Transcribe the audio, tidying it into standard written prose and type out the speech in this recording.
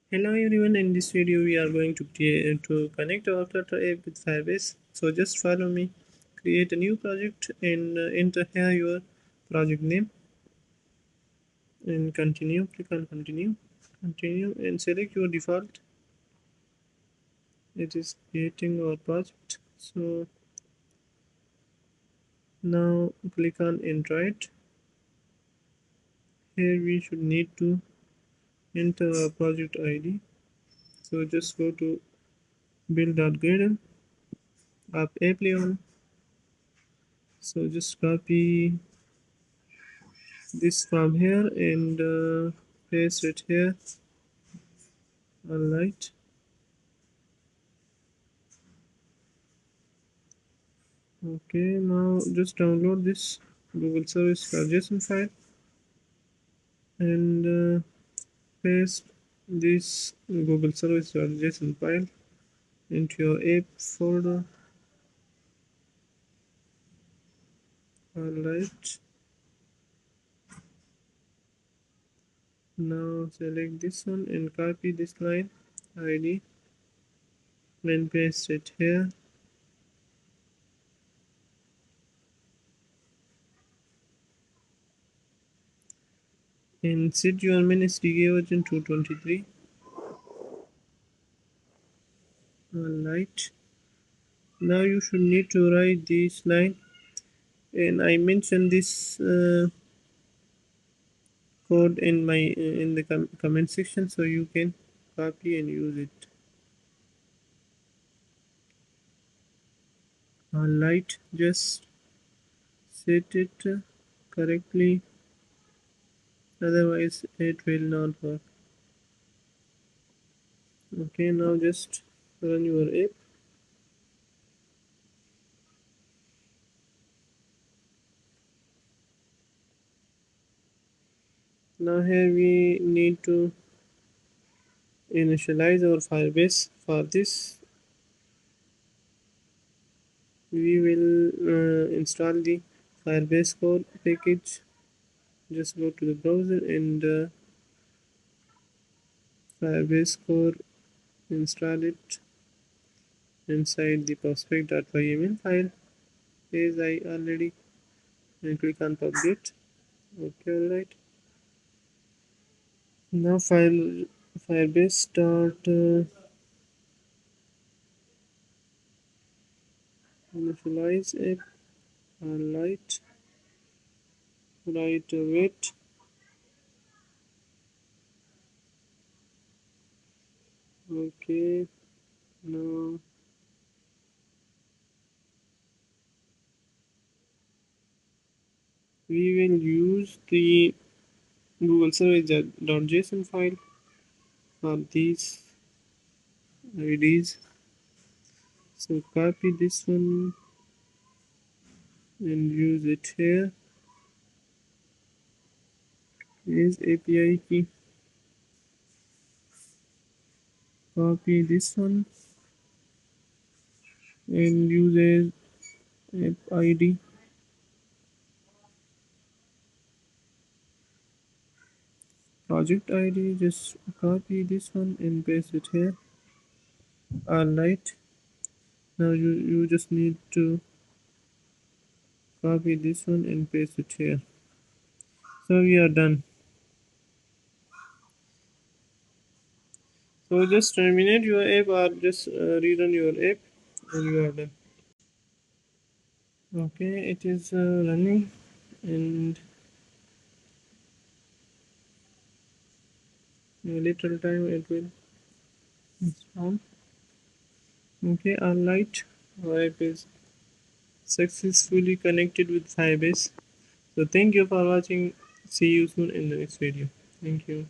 Hello everyone, in this video we are going to connect our Flutter app with Firebase. So just follow me, create a new project and enter here your project name and continue, click on continue and select your default. It is creating our project. So now click on Android. Here we should need to enter our project ID. So just go to build.gradle, app level. So just copy this from here and paste it here. Alright, okay, now just download this Google service JSON file and paste this Google service JSON file into your app folder. Alright, now select this one and copy this line ID and paste it here. And set your main SDK version to 23. Alright, now you should need to write this line, and I mentioned this code in my in the comment section, so you can copy and use it. Alright, just set it correctly, otherwise it will not work. Okay, now just run your app. Now here we need to initialize our Firebase. For this we will install the Firebase core package. Just go to the browser and Firebase core, install it inside the prospect.yml file as I already, and click on publish. Okay, alright. Now Firebase start initialize app. Alright, write wait. Okay, now we will use the Google service.json file for these IDs. So copy this one and use it here is API key. Copy this one and use as app ID. Project ID, just copy this one and paste it here. Alright, now you just need to copy this one and paste it here. So we are done. So just terminate your app or just rerun your app and you are done. Okay, it is running and a little time it will install. Okay, alright, our app is successfully connected with Firebase. So thank you for watching. See you soon in the next video. Thank you.